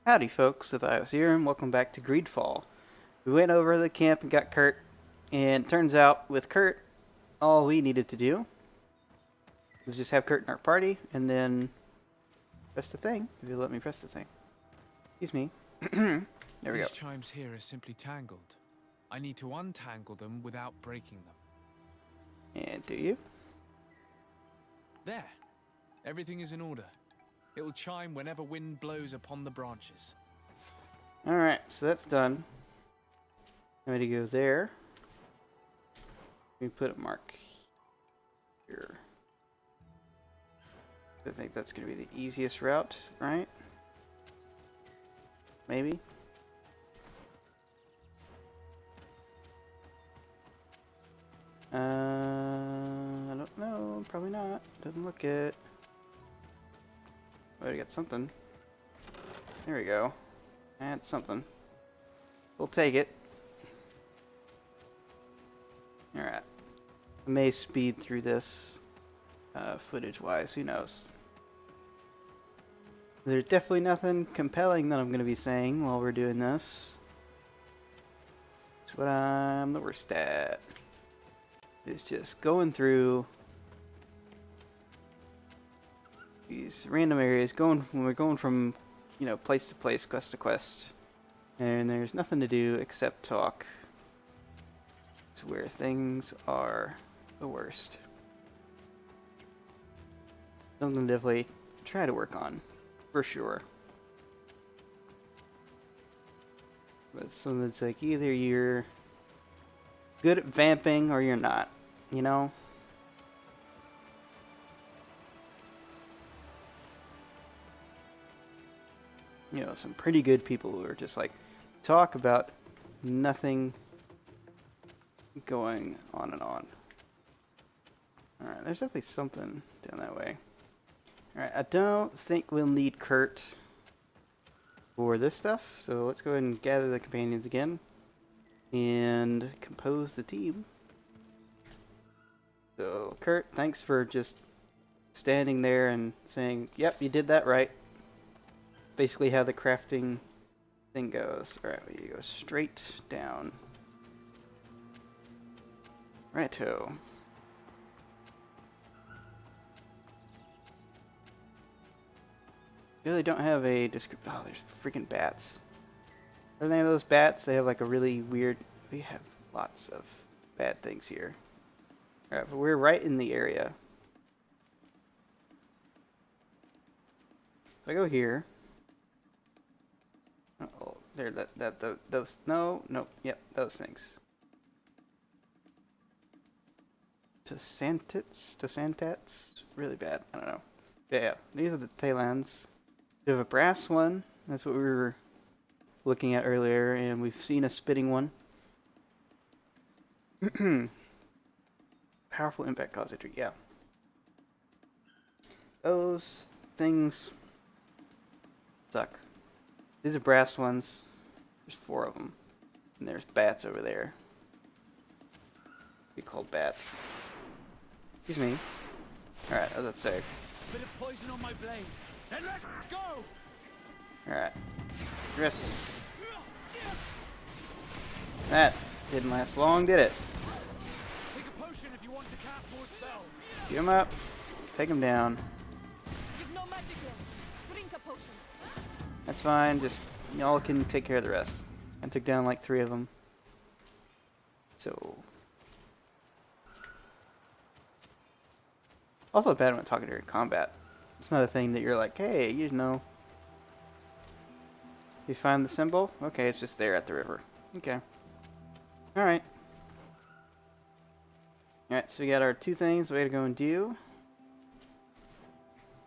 Howdy folks, with I was here and welcome back to Greedfall. We went over to the camp and got Kurt, and it turns out with Kurt, all we needed to do was just have Kurt in our party and then press the thing, if you let me press the thing. Excuse me. There we go. These chimes here are simply tangled. I need to untangle them without breaking them. And do you? There. Everything is in order. It will chime whenever wind blows upon the branches. Alright, so that's done. Ready to go there. We put a mark here. I think that's going to be the easiest route, right? Maybe? I don't know. Probably not. Doesn't look it. Already got something. There we go. That's something. We'll take it. Alright. I may speed through this footage-wise. Who knows? There's definitely nothing compelling that I'm going to be saying while we're doing this. It's what I'm the worst at. It's just going through these random areas, when we're going from, place to place, quest to quest, and there's nothing to do except talk. It's where things are the worst. Something to definitely try to work on, for sure. But something that's like either you're good at vamping or you're not, you know? Some pretty good people who are just like talk about nothing going on and on. Alright, there's definitely something down that way. Alright, I don't think we'll need Kurt for this stuff, so let's go ahead and gather the companions again and compose the team. So, Kurt, thanks for just standing there and saying, yep, you did that right. Basically how the crafting thing goes. Alright, we go straight down. Righto. Really don't have a description. Oh, there's freaking bats. Are they those bats? They have like a really weird... We have lots of bad things here. Alright, but we're right in the area. So I go here. Oh, there, those, no, yep, those things. Tosantats? Really bad, I don't know. Yeah, these are the Tailans. We have a brass one, that's what we were looking at earlier, and we've seen a spitting one. Powerful impact cause injury, yeah. Those things suck. These are brass ones. There's 4 of them. And there's bats over there. Be called bats. Excuse me. Alright, I was about to say. Bit of poison on my blade. Then let's go! Alright. Chris. That didn't last long, did it? Take a potion if you want to cast more spells. Get him up. Take him down. You've no magic left. Drink a potion. That's fine. Just y'all can take care of the rest. I took down like 3 of them. So. Also bad when talking during combat. It's not a thing that you're like, hey, you find the symbol? Okay, it's just there at the river. Okay. Alright. Alright, so we got our 2 things we gotta go and do.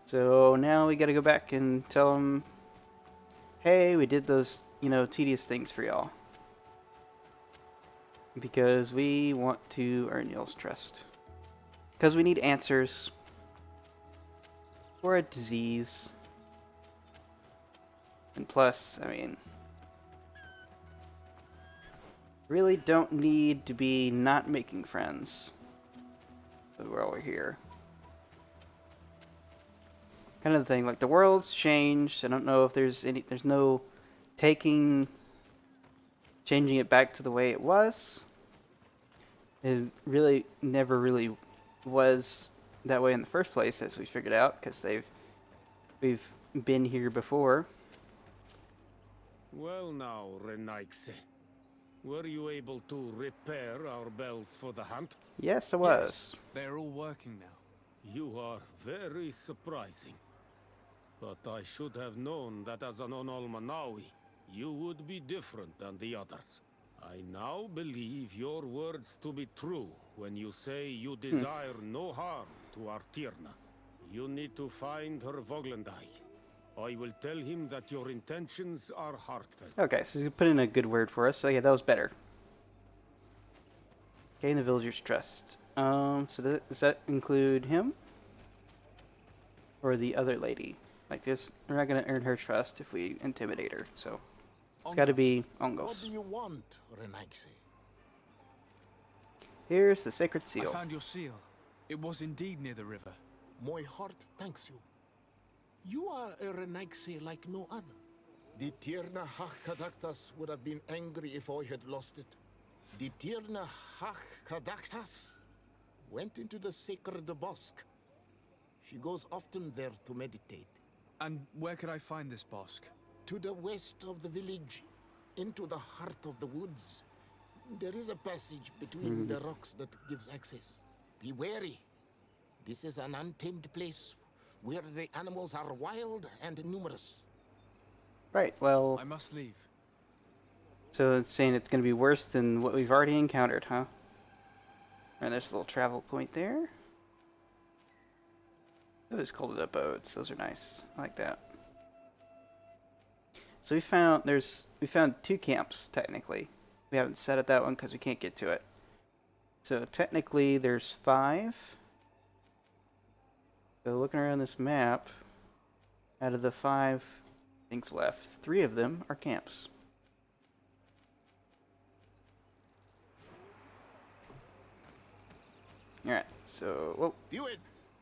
So now we gotta go back and tell them, hey, we did those, tedious things for y'all. Because we want to earn y'all's trust. Because we need answers. For a disease. And plus, really don't need to be not making friends. But we're all here. kind of the thing. Like, the world's changed. I don't know if there's no changing it back to the way it was. It really never really was that way in the first place, as we figured out, because we've been here before. Well now, Renaigse. Were you able to repair our bells for the hunt? Yes, I was. Yes, they're all working now. You are very surprising. But I should have known that as an Onolmanawi, you would be different than the others. I now believe your words to be true when you say you desire no harm to Artirna. You need to find her Voglendai. I will tell him that your intentions are heartfelt. Okay, so you put in a good word for us. So yeah, that was better. Gain the villagers' trust. So does that include him? Or the other lady? Like this, we're not gonna earn her trust if we intimidate her, so it's gotta be What Ongos. do you want, Renaigse? Here's the sacred I seal. found your seal. It was indeed near the river. My heart thanks you. You are a Renaigse like no other. The Tirna Hachkadaktas would have been angry if I had lost it. The Tirna Hachkadaktas went into the sacred bosque. She goes often there to meditate. And where could I find this bosque? To the west of the village, into the heart of the woods. There is a passage between the rocks that gives access. Be wary. This is an untamed place where the animals are wild and numerous. Right, well, I must leave. so it's saying it's gonna be worse than what we've already encountered, huh? And there's a little travel point there. Those colded up boats, those are nice. I like that. So we found two camps technically. We haven't set up that one because we can't get to it. So technically there's 5. So looking around this map, out of the 5 things left, 3 of them are camps. Alright, so whoa. Dude,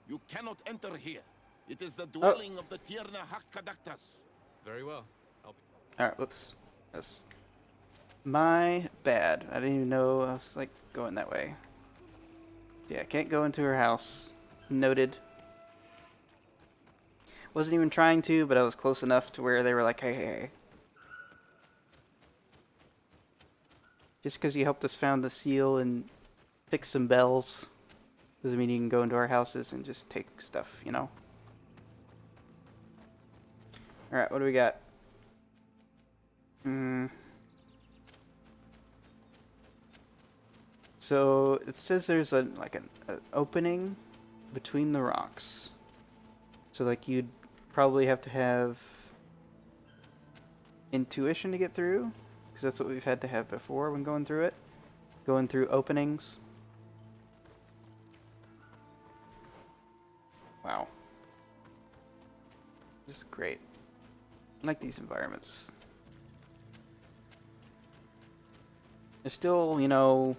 you cannot enter here. It is the dwelling of the Tirna Hachkadaktas. Very well. I'll be... Alright, whoops. That's my bad. I didn't even know I was like going that way. Yeah, can't go into her house. Noted. Wasn't even trying to, but I was close enough to where they were like, hey. Just because you helped us found the seal and fix some bells doesn't mean you can go into our houses and just take stuff, you know? Alright, what do we got? So it says there's an opening between the rocks. So like you'd probably have to have intuition to get through, because that's what we've had to have before when going through it. Going through openings. Wow. This is great. I like these environments. They're still, you know,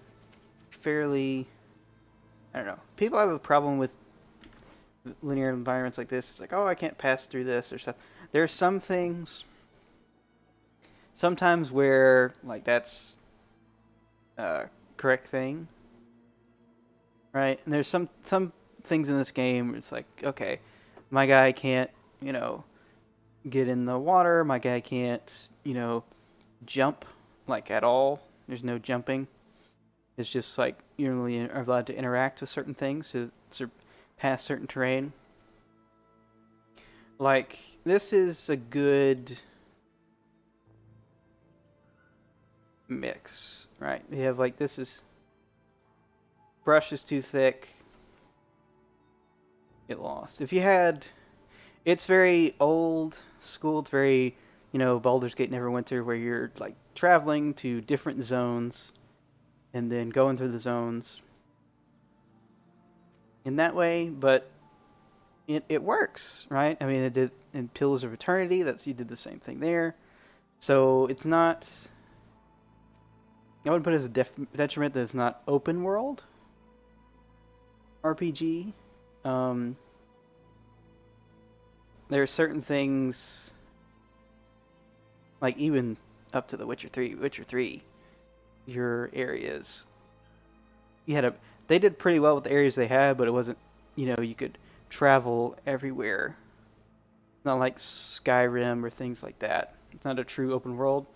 fairly... I don't know. People have a problem with linear environments like this. It's like, oh, I can't pass through this or stuff. There are some things... Sometimes where, like, that's a correct thing. Right? And there's some things in this game where it's like, okay, my guy can't, you know, get in the water. My guy can't, you know, jump, like, at all. There's no jumping. It's just like you're only allowed to interact with certain things to pass certain terrain. Like, this is a good mix, right? You have like, this is, brush is too thick. Get lost. If you had, it's very old school. It's very, you know, Baldur's Gate Neverwinter, where you're like traveling to different zones and then going through the zones in that way, but it works, right? I mean, it did in Pillars of Eternity. You did the same thing there. So it's not, I wouldn't put it as a detriment that it's not open world RPG. there are certain things, like even up to the Witcher 3, your areas, they did pretty well with the areas they had, but it wasn't, you could travel everywhere. Not like Skyrim or things like that. It's not a true open world.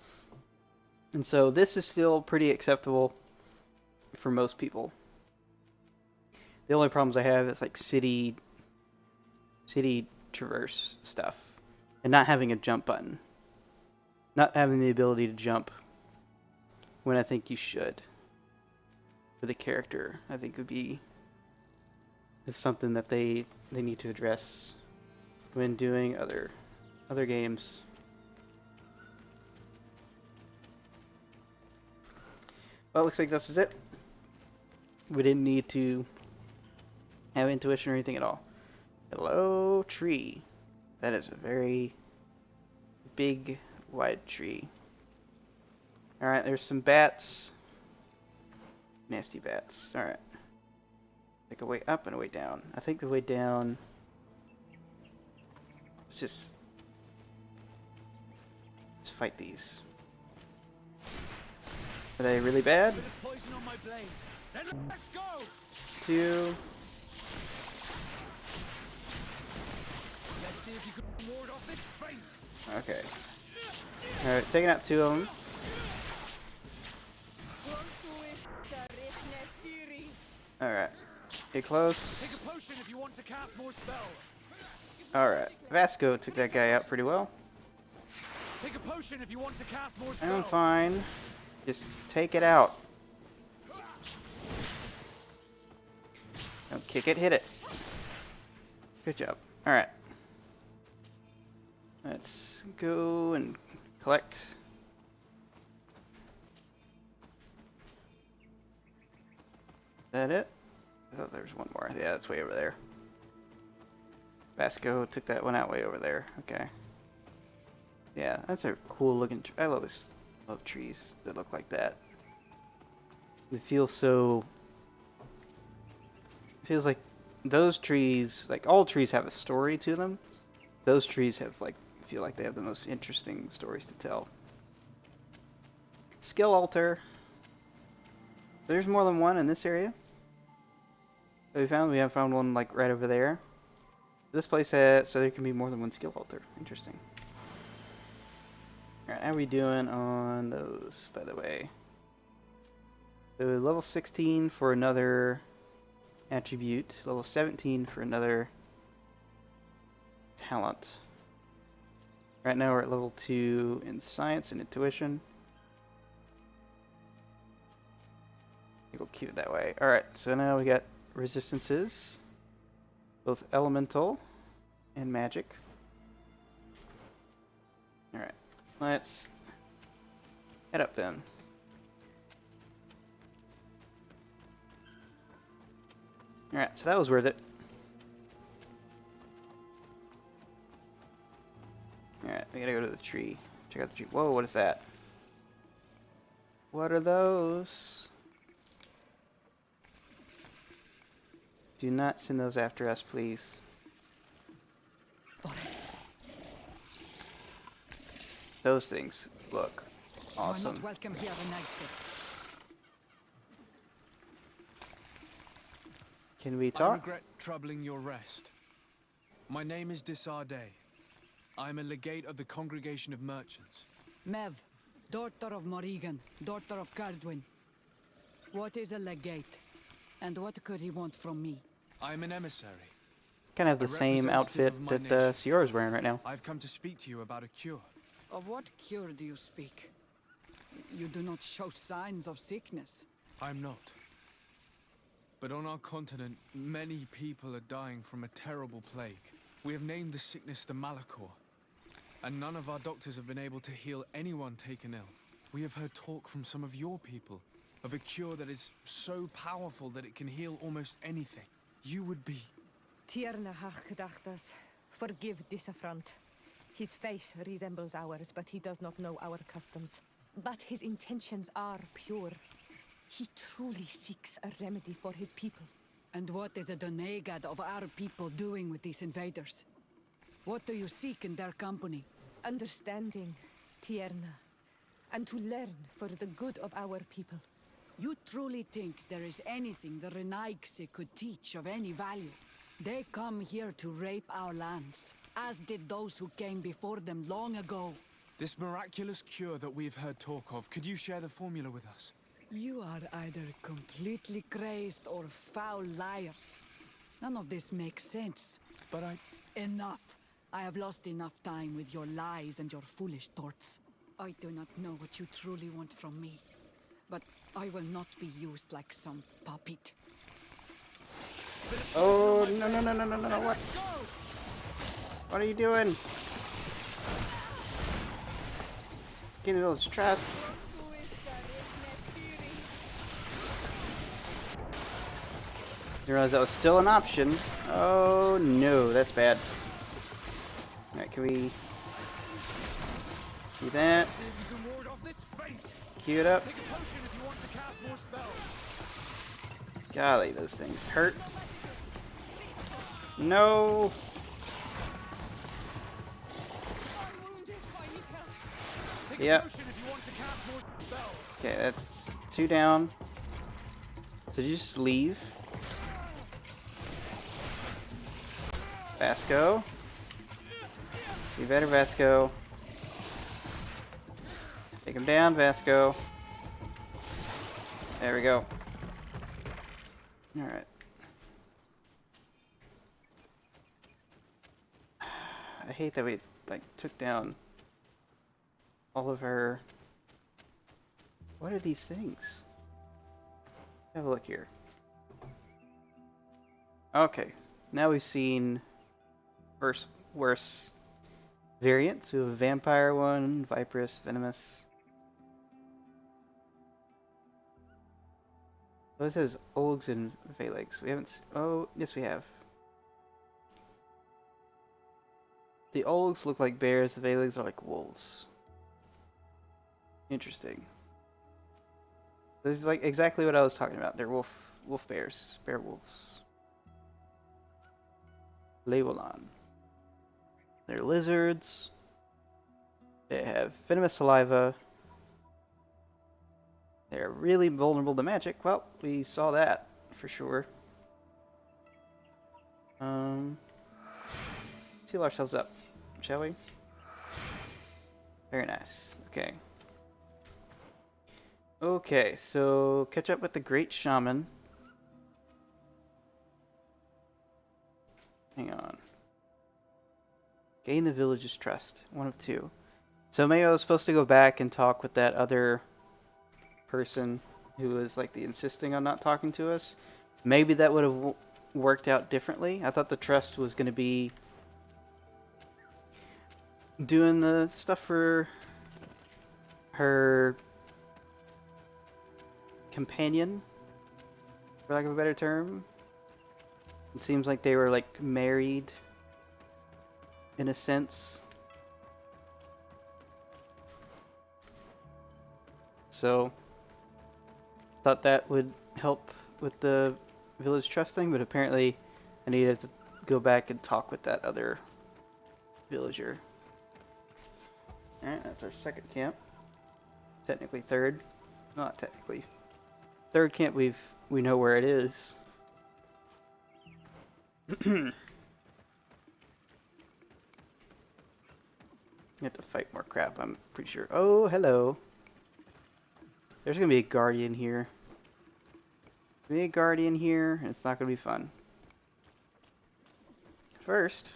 And so this is still pretty acceptable for most people. The only problems I have is like city traverse stuff and not having a jump button. Not having the ability to jump when I think you should. For the character, I think is something that they need to address when doing other games. Well, it looks like this is it. We didn't need to have intuition or anything at all. Hello, tree. That is a very big, wide tree. Alright, there's some bats. Nasty bats. Alright. Take a way up and a way down. I think the way down... Let's fight these. Are they really bad? Let's go. 2. Let's see if you can ward off this fate. Okay. Alright, taking out 2 of them. Alright. Get close. Take a potion if you want to cast more spells. Alright. Vasco took that guy out pretty well. Take a potion if you want to cast more spells. I'm fine. Just take it out. Don't kick it, hit it. Good job. Alright. Let's go and collect. Is that it? I thought there was one more. Yeah, that's way over there. Vasco took that one out way over there. Okay. Yeah, that's a cool looking tree. I love trees that look like that. It feels like those trees, like all trees have a story to them. Those trees feel like they have the most interesting stories to tell. Skill altar. There's more than one in this area. We have found one like right over there. This place has, so there can be more than one skill altar. Interesting. Alright, how are we doing on those, by the way? So level 16 for another attribute. Level 17 for another talent. Right now we're at level 2 in science and intuition. I think we'll keep it that way. Alright, so now we got resistances. Both elemental and magic. Alright, let's head up then. Alright, so that was worth it. Alright, we gotta go to the tree. Check out the tree. Whoa, what is that? What are those? Do not send those after us, please. Those things look awesome. Not welcome here, Renigse. Can we I talk? regret troubling your rest. My name is Sardet. I am a legate of the Congregation of Merchants. Mev, daughter of Morrigan, daughter of Cardwin. What is a legate? And what could he want from me? I am an emissary. Kind of the A same outfit representative of my that nation. Sierra's wearing right now. I've come to speak to you about a cure. Of what cure do you speak? You do not show signs of sickness. I'm not. But on our continent, many people are dying from a terrible plague. We have named the sickness the Malachor, and none of our doctors have been able to heal anyone taken ill. We have heard talk from some of your people of a cure that is so powerful that it can heal almost anything. You would be... Tierna Hachgedachtas, forgive this affront. His face resembles ours, but he does not know our customs. But his intentions are pure. He truly seeks a remedy for his people. And what is a Donegad of our people doing with these invaders? What do you seek in their company? Understanding, Tierna, and to learn for the good of our people. You truly think there is anything the Renaigse could teach of any value? They come here to rape our lands, as did those who came before them long ago. This miraculous cure that we've heard talk of, could you share the formula with us? You are either completely crazed or foul liars. None of this makes sense. But Enough! I have lost enough time with your lies and your foolish thoughts. I do not know what you truly want from me, but I will not be used like some puppet. Oh, no, no, no, no, no, no, no, what? What are you doing? Get in the village trust. Didn't realize that was still an option. Oh no, that's bad. Alright, can we do that? see if you can ward off this fate. Cue it up. Take a potion if you want to cast more spells. Golly, those things hurt. No. Take a Yep. potion if you want to cast more spells. Okay, that's 2 down. So you just leave. Vasco. You better, Vasco. Take him down, Vasco. There we go. Alright. I hate that we, like, took down all of her... What are these things? Have a look here. Okay. Now we've seen worse variants. We have a vampire one, viperous, venomous. Oh, this says Olgs and Valegs. We haven't. Oh, yes, we have. The Olgs look like bears. The Valegs are like wolves. Interesting. This is like exactly what I was talking about. They're wolf bears, bear wolves. Levolon. They're lizards. They have venomous saliva. They're really vulnerable to magic. Well, we saw that for sure. Seal ourselves up, shall we? Very nice. Okay. Okay, so catch up with the Great Shaman. Hang on. Gain the village's trust. One of 2. So maybe I was supposed to go back and talk with that other person who was like the insisting on not talking to us. Maybe that would have worked out differently. I thought the trust was going to be doing the stuff for her companion, for lack of a better term. It seems like they were like married in a sense. So thought that would help with the village trust thing, but apparently I needed to go back and talk with that other villager. Alright, that's our second camp. Technically third. Not technically. Third camp we know where it is. You have to fight more crap, I'm pretty sure. Oh, hello. There's gonna be a guardian here. Be a guardian here, and it's not gonna be fun. First,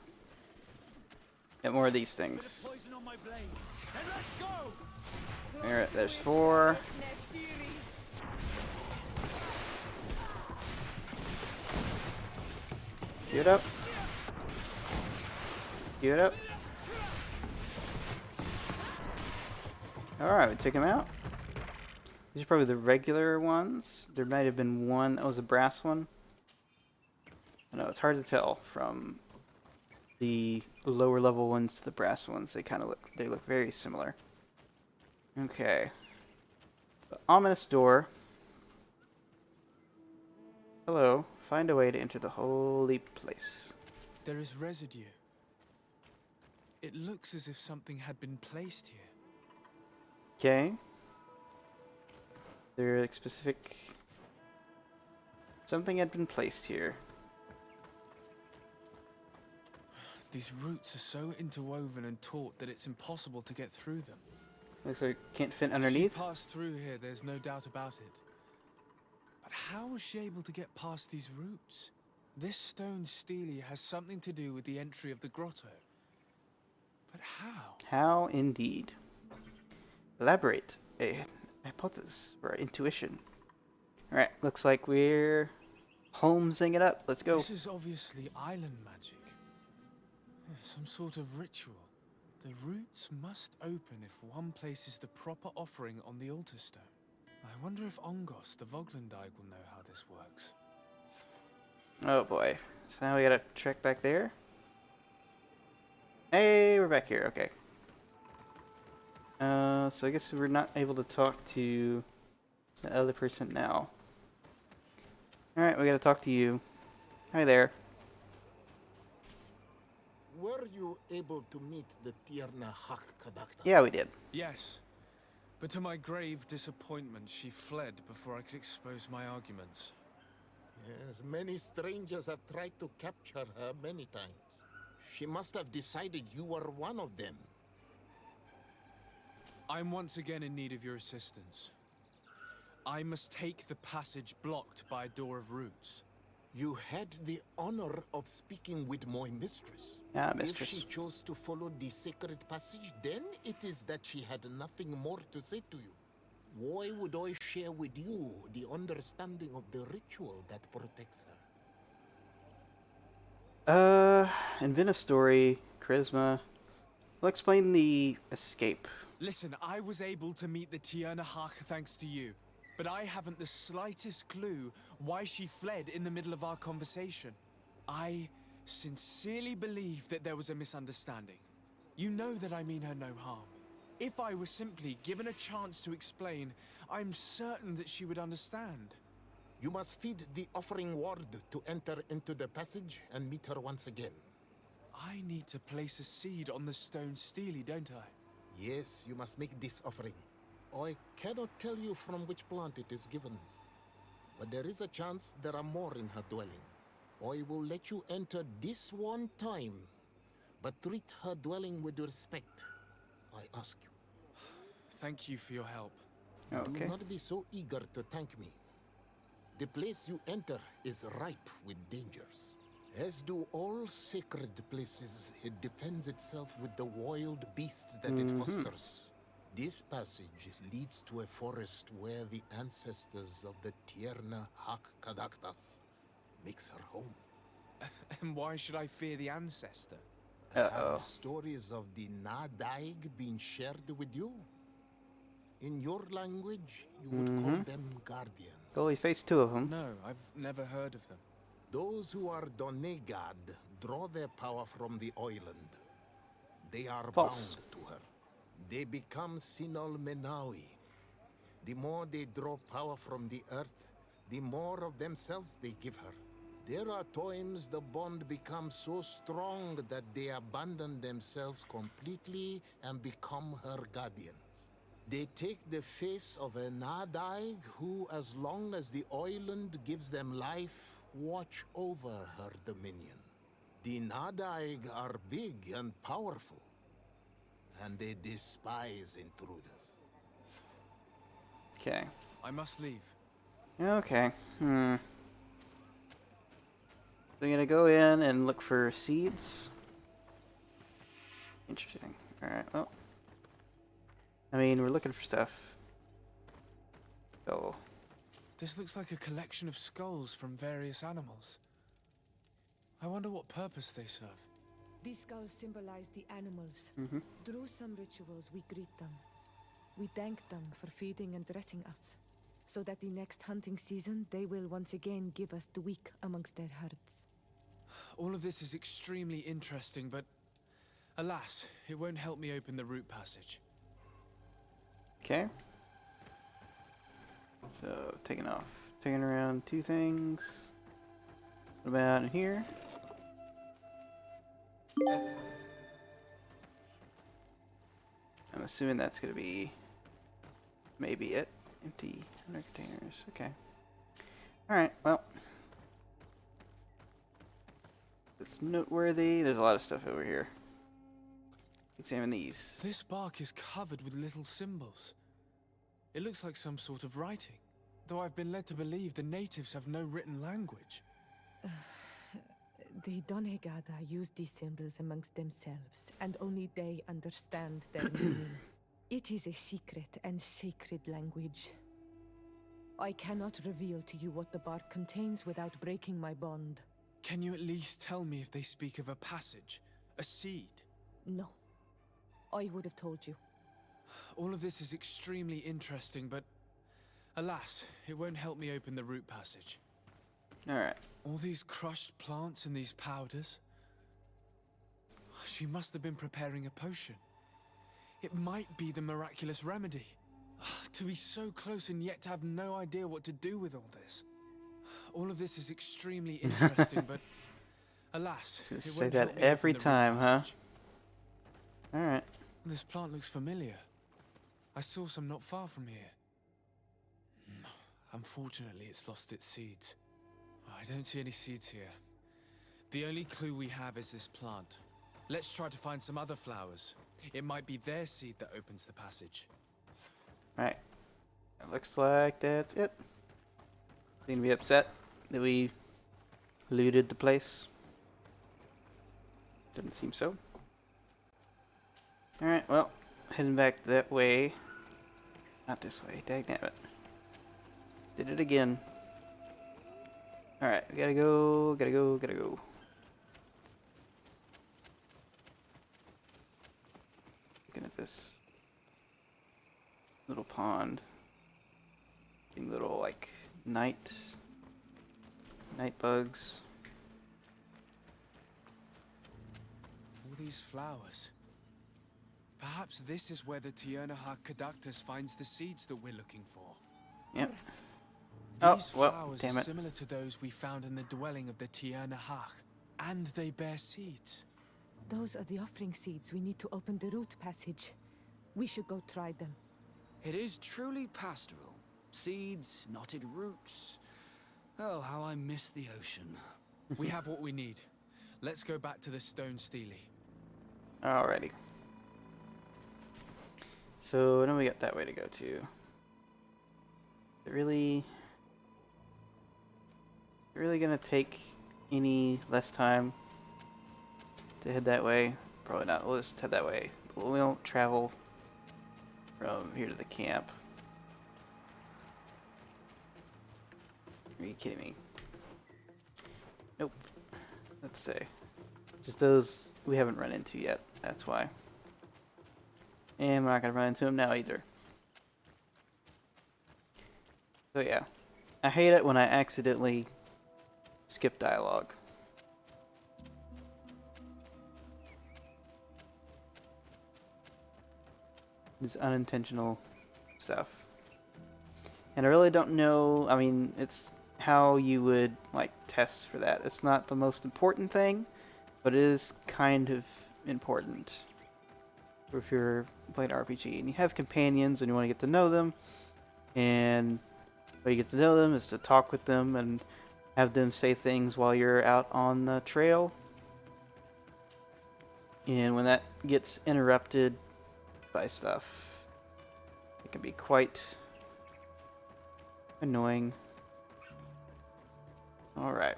get more of these things. Alright, there's 4. Queue it up. Queue it up. Alright, we took him out. These are probably the regular ones. There might have been one that was a brass one. I know, it's hard to tell from the lower level ones to the brass ones. They look very similar. Okay. The ominous door. Hello. Find a way to enter the holy place. There is residue. It looks as if something had been placed here. Okay. There like specific... Something had been placed here. These roots are so interwoven and taut that it's impossible to get through them. Looks like it can't fit If underneath. she passed through here, there's no doubt about it. But how was she able to get past these roots? This stone stele has something to do with the entry of the grotto. But how? How indeed. Elaborate. A hypothesis or intuition. Alright, looks like we're Holmesing it up. Let's go. This is obviously island magic. Some sort of ritual. The roots must open if one places the proper offering on the altar stone. I wonder if Ongos, the Voglendike, will know how this works. Oh boy. So now we gotta trek back there. Hey, we're back here. Okay. So I guess we're not able to talk to the other person now. Alright, we gotta talk to you. Hi there. Were you able to meet the Tierna Hakkadakta? Yeah, we did. Yes, but to my grave disappointment, she fled before I could expose my arguments. Yes, many strangers have tried to capture her many times. She must have decided you were one of them. I'm once again in need of your assistance. I must take the passage blocked by a door of roots. You had the honor of speaking with my mistress. Yeah, If mistress. she chose to follow the sacred passage, then it is that she had nothing more to say to you. Why would I share with you the understanding of the ritual that protects her? Invent a story, charisma. We'll explain the escape. Listen, I was able to meet the Tierna Hach thanks to you, but I haven't the slightest clue why she fled in the middle of our conversation. I sincerely believe that there was a misunderstanding. You know that I mean her no harm. If I were simply given a chance to explain, I'm certain that she would understand. You must feed the offering ward to enter into the passage and meet her once again. I need to place a seed on the stone stele, don't I? Yes, you must make this offering. I cannot tell you from which plant it is given, but there is a chance there are more in her dwelling. I will let you enter this one time, but treat her dwelling with respect, I ask you. Thank you for your help. Okay. Do not be so eager to thank me. The place you enter is ripe with dangers. As do all sacred places, it defends itself with the wild beasts that it fosters. This passage leads to a forest where the ancestors of the Tierna Hakkadaktas makes her home. And why should I fear the ancestor? Have stories of the Nadaig been shared with you? In your language, you would call them guardians. Oh, we faced two of them. No, I've never heard of them. Those who are Donegad draw their power from the island. They are False. bound to her. They become Sinol Menawi. The more they draw power from the earth, the more of themselves they give her. There are times the bond becomes so strong that they abandon themselves completely and become her guardians. They take the face of a Nadaig who, as long as the island gives them life, watch over her dominion. The Nadaig are big and powerful, and they despise intruders. Okay. I must leave. Okay. So we're gonna go in and look for seeds. Interesting. Alright, well. I mean, we're looking for stuff. So, This looks like a collection of skulls from various animals. I wonder what purpose they serve. These skulls symbolize the animals. Through some rituals, we greet them. We thank them for feeding and dressing us, so that the next hunting season, they will once again give us the weak amongst their herds. All of this is extremely interesting, but alas, it won't help me open the root passage. okay. So, taking off. Taking around two things. What about in here? assuming that's going to be maybe it. Empty 100 containers. Okay. Alright, well. It's noteworthy. There's a lot of stuff over here. Examine these. This bark is covered with little symbols. It looks like some sort of writing, though I've been led to believe the natives have no written language. The Donegada use these symbols amongst themselves, and only they understand their meaning. It is a secret and sacred language. I cannot reveal to you what the bark contains without breaking my bond. Can you at least tell me if they speak of a passage, a seed? No. I would have told you. All of this is extremely interesting, but alas, it won't help me open the root passage. Alright. All these crushed plants and these powders. She must have been preparing a potion. It might be the miraculous remedy. To be so close and yet to have no idea what to do with all this. All of this is extremely interesting, but alas, it Say won't that help me every open the root time, huh? passage. Alright. This plant looks familiar. I saw some not far from here. Unfortunately, it's lost its seeds. I don't see any seeds here. The only clue we have is this plant. Let's try to find some other flowers. It might be their seed that opens the passage. Alright. It looks like that's it. Seem to be upset that we looted the place. Doesn't seem so. Alright, well, heading back that way. Not this way, dagnabbit. Did it again. Alright, we gotta go, gotta go, gotta go. Looking at this little pond. Seeing little, like, night bugs. All these flowers. Perhaps this is where the Tiernahak Caductus finds the seeds that we're looking for. Yep. These Oh, well, flowers damn are it. similar to those we found in the dwelling of the Tiernahak, and they bear seeds. Those are the offering seeds we need to open the root passage. We should go try them. It is truly pastoral. Seeds, knotted roots. Oh, how I miss the ocean. We have what we need. Let's go back to the stone stele. Alrighty. So now we got that way to go to. It really gonna take any less time to head that way? Probably not. We'll just head that way. We won't travel from here to the camp. Are you kidding me? Nope. Let's see. Just those we haven't run into yet. That's why. And we're not gonna run into them now either. So yeah. I hate it when I accidentally skip dialogue. It's unintentional stuff. And I really don't know, I mean, it's how you would, like, test for that. It's not the most important thing, but it is kind of important. If you're playing RPG and you have companions and you want to get to know them, and the way you get to know them is to talk with them and have them say things while you're out on the trail. And when that gets interrupted by stuff, it can be quite annoying. Alright.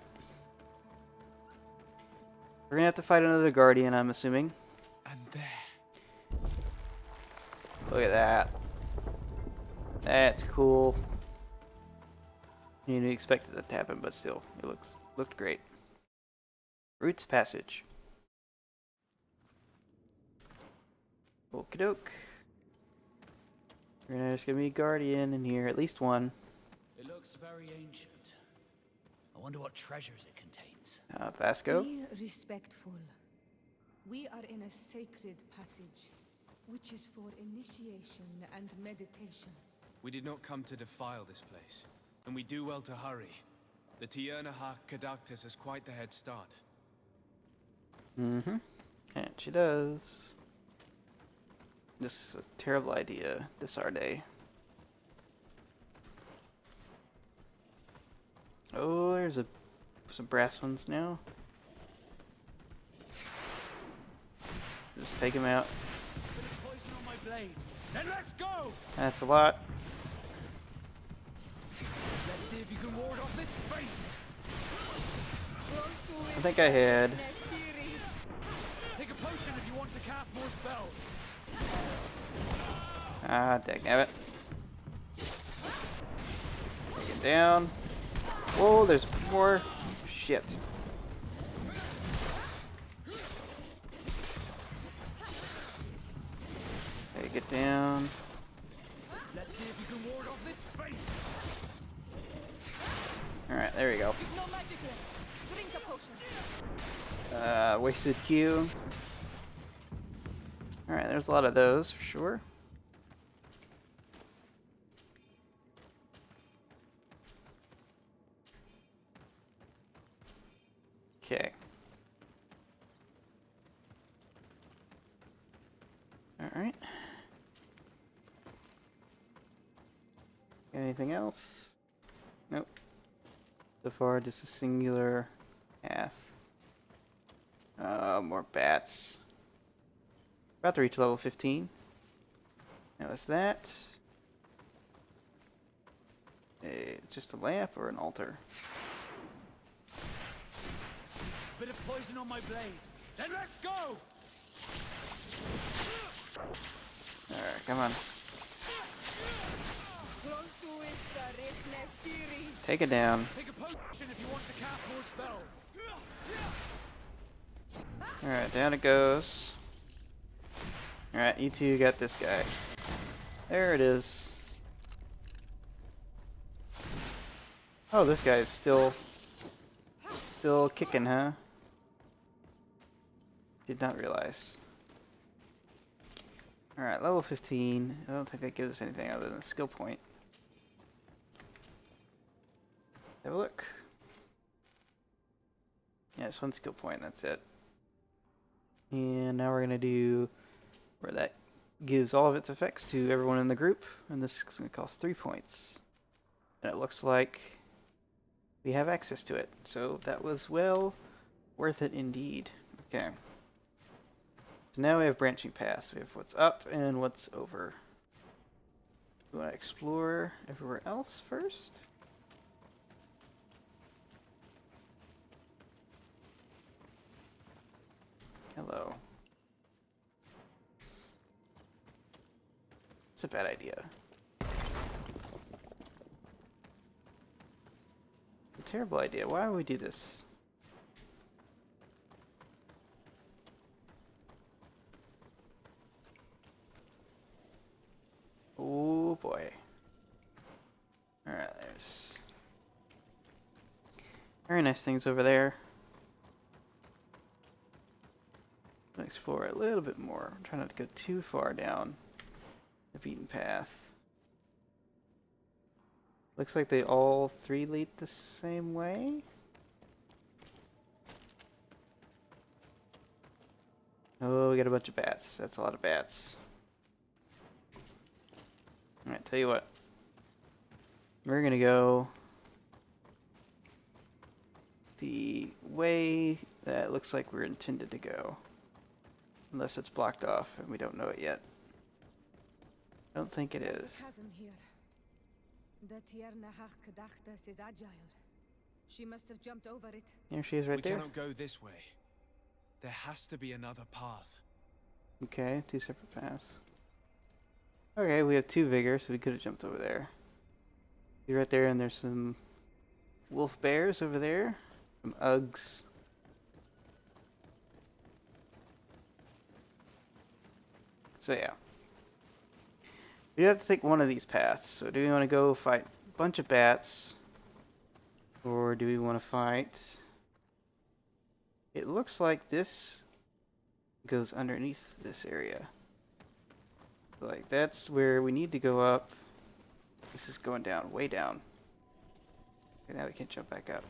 We're gonna have to fight another guardian, I'm assuming. And there. Look at that. That's cool. You expected that to happen, but still, it looked great. Roots Passage. Okie doke. There's gonna be a guardian in here, at least one. It looks very ancient. I wonder what treasures it contains. Vasco. Be respectful. We are in a sacred passage, which is for initiation and meditation. We did not come to defile this place, and we do well to hurry. The Tiernahak Caductus has quite the head start. Mm-hmm. And she does. This is a terrible idea, this Sardet. Oh, there's some brass ones now. Just take him out. Poison on my blade. Then let's go! That's a lot. Let's see if you can ward off this fate. I think I had. Take a potion if you want to cast more spells. Ah, dangnabbit. Take it down. Whoa, there's more shit. Take it down. Let's see if you can ward off this fate. Alright, there we go. You've no magic left. Drink a potion. Wasted Q. Alright, there's a lot of those for sure. Okay. Alright. Anything else? Nope. So far, just a singular path. More bats. About to reach level 15. Now, is that just a lamp or an altar? Bit of poison on my blade. Then let's go! Alright, come on. Take it down. Take a potion if you want to cast more spells. Alright, down it goes. Alright, you two got this guy. There it is. Oh, this guy is still kicking, huh? Did not realize. Alright, level 15. I don't think that gives us anything other than a skill point. Have a look. Yeah, it's one skill point, that's it. And now we're going to do where that gives all of its effects to everyone in the group. And this is going to cost 3 points. And it looks like we have access to it. So that was well worth it indeed. Okay. So now we have branching paths. We have what's up and what's over. We want to explore everywhere else first. Hello. It's a bad idea. A terrible idea. Why would we do this? Oh boy. Alright, there's very nice things over there. Explore a little bit more. I'm trying not to go too far down the beaten path. Looks like they all three lead the same way. Oh, we got a bunch of bats. That's a lot of bats. Alright, tell you what. We're gonna go the way that looks like we're intended to go. Unless it's blocked off and we don't know it yet. I don't think it is. There's a chasm here. The Tierna Hachkadachtas is agile. She must have jumped over it. Here she is right We there. cannot go this way. There has to be another path. Okay, 2 separate paths. Okay, we have 2 vigor, so we could have jumped over there. See right there, and there's some wolf bears over there. Some Uggs. So yeah. We have to take one of these paths. So do we want to go fight a bunch of bats? Or do we want to fight... It looks like this goes underneath this area. Like, that's where we need to go up. This is going down, way down. Okay, now we can jump back up.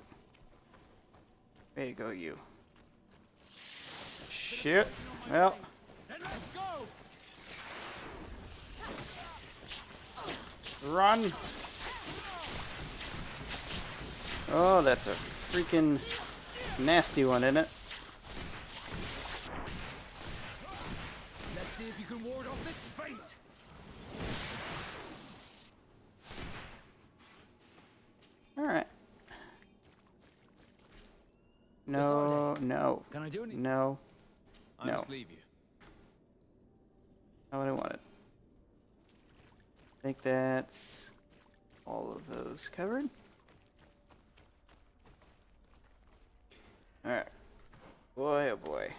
There you go, you. Shit. Well. Then let's go! Run! Oh, that's a freaking nasty one, isn't it? Let's see if you can ward off this fate. Alright. No, Sardet, no, Can I do anything? no. I No. must leave you. Not what I wanted. I think that's all of those covered. Alright. Boy, oh boy.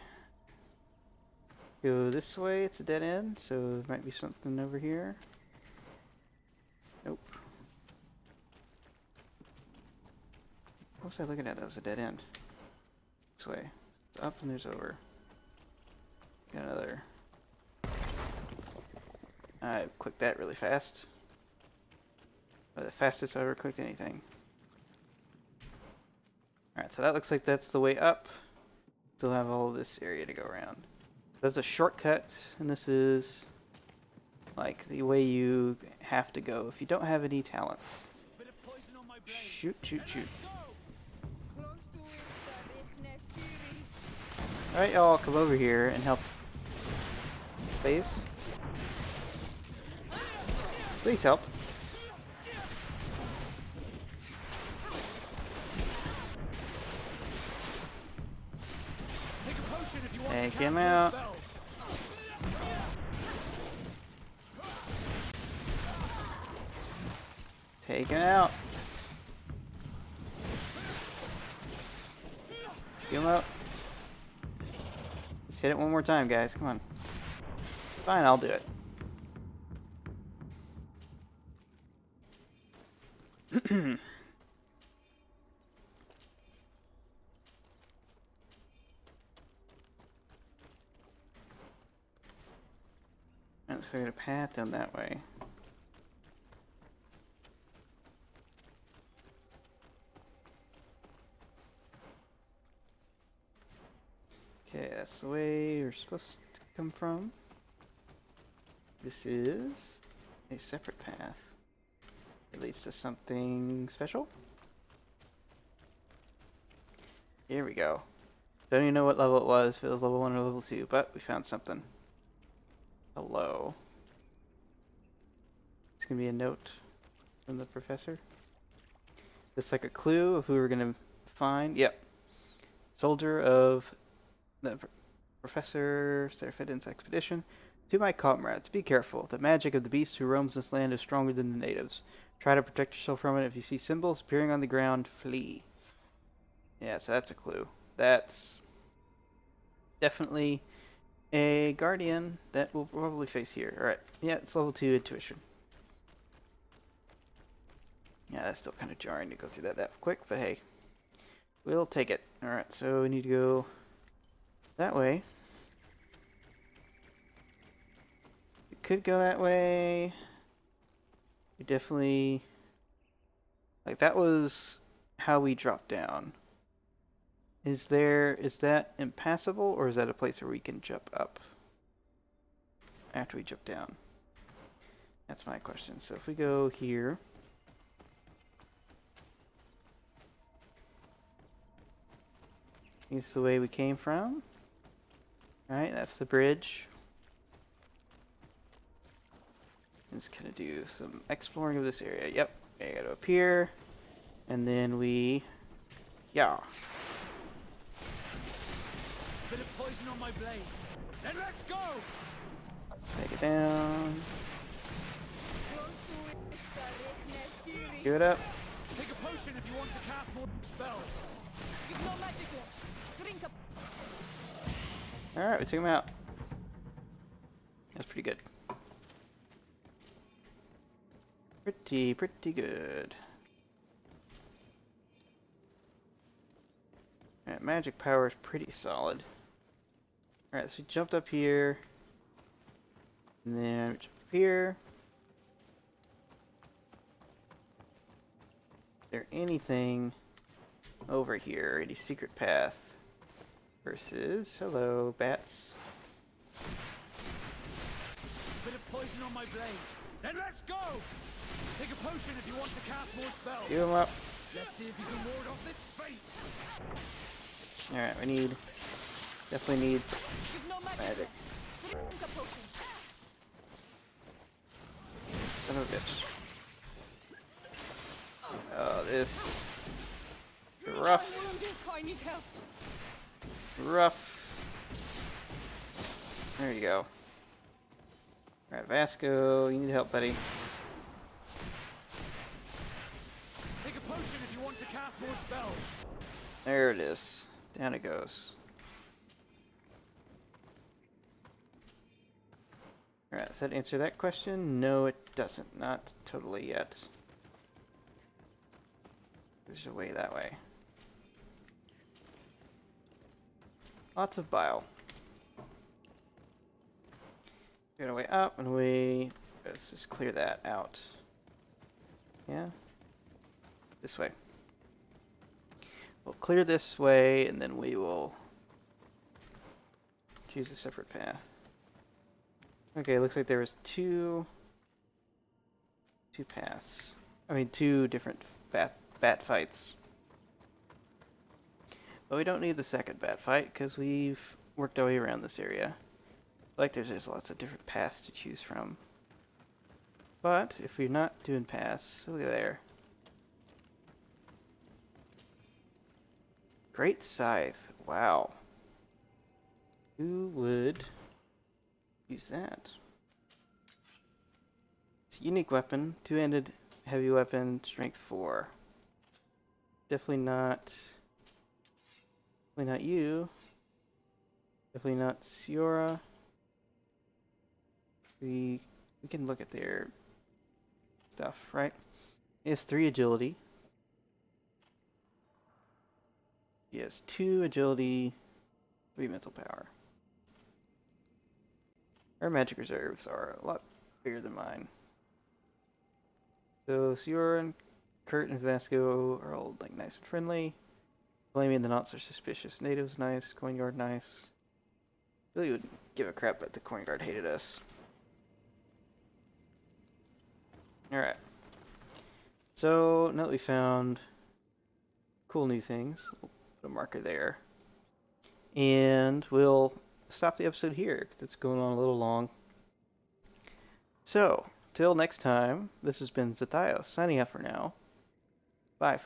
Go this way, it's a dead end, so there might be something over here. Nope. What was I looking at? That was a dead end. This way. It's up and there's over. Got another. I clicked that really fast. The fastest I ever clicked anything. Alright, so that looks like that's the way up. Still have all this area to go around. That's a shortcut, and this is like the way you have to go if you don't have any talents. Shoot, shoot, shoot. Alright, y'all, come over here and help. Please. Please help. Take a potion if you want Take to him cast more out. spells. Take him out. Heal him up. Let's hit it one more time, guys. Come on. Fine, I'll do it. Alright, so I got a path down that way. Okay, that's the way you're supposed to come from. This is a separate path. It leads to something special. Here we go. Don't even know what level it was, if it was level 1 or level 2, but we found something. Hello. It's gonna be a note from the professor. It's like a clue of who we're gonna find. Yep. Soldier of the Professor Sarfedin's expedition. To my comrades, be careful. The magic of the beast who roams this land is stronger than the natives. Try to protect yourself from it. If you see symbols appearing on the ground, flee. Yeah, so that's a clue. That's definitely a guardian that we'll probably face here. Alright, yeah, it's level 2 intuition. Yeah, that's still kind of jarring to go through that quick, but hey, we'll take it. Alright, so we need to go that way. We could go that way. We definitely... Like, that was how we dropped down. Is that impassable, or is that a place where we can jump up after we jump down? That's my question. So if we go here... It's the way we came from. Alright, that's the bridge. Just gonna do some exploring of this area. Yep, I gotta up here. And then we... Yeah. Bit of poison on my blade. Then let's go! Take it down. Give it up. Take a potion if you want to cast more spells. Give no magic here. Drink up. Alright, we took him out. That's pretty good. Pretty good. Alright, magic power is pretty solid. Alright, so we jumped up here. And then we jumped up here. Is there anything over here? Any secret path? Versus, hello, bats. Bit of poison on my blade. Then let's go! Take a potion if you want to cast more spells. Heal him up. Let's see if you can ward off this fate. Alright, we need... Definitely need You've no magic. magic. Drink a potion. Son of a bitch. Oh, this... Rough. I'm wounded. I need help. Rough. There you go. Alright, Vasco, you need help, buddy. Take a potion if you want to cast more spells. There it is. Down it goes. Alright, does that answer that question? No, it doesn't. Not totally yet. There's a way that way. Lots of bile. Got a way up and a way. Let's just clear that out. Yeah? This way. We'll clear this way and then we will choose a separate path. Okay, looks like there was two paths. I mean, two different bat fights. But we don't need the second bat fight because we've worked our way around this area. Like there's lots of different paths to choose from. But if we're not doing paths, look at there. Great scythe. Wow. Who would use that? It's a unique weapon. Two-handed heavy weapon, strength 4. Definitely not you. Definitely not Siora. We can look at their stuff, right? He has 3 agility. He has 2 agility, 3 mental power. Our magic reserves are a lot bigger than mine. So Siora and Kurt and Vasco are all like nice and friendly. Blaming the not so suspicious natives nice. Coin guard nice. Really wouldn't give a crap that the coin guard hated us. Alright. So now that we found cool new things, we'll put a marker there. And we'll stop the episode here because it's going on a little long. So, till next time, this has been Zethios signing off for now. Bye.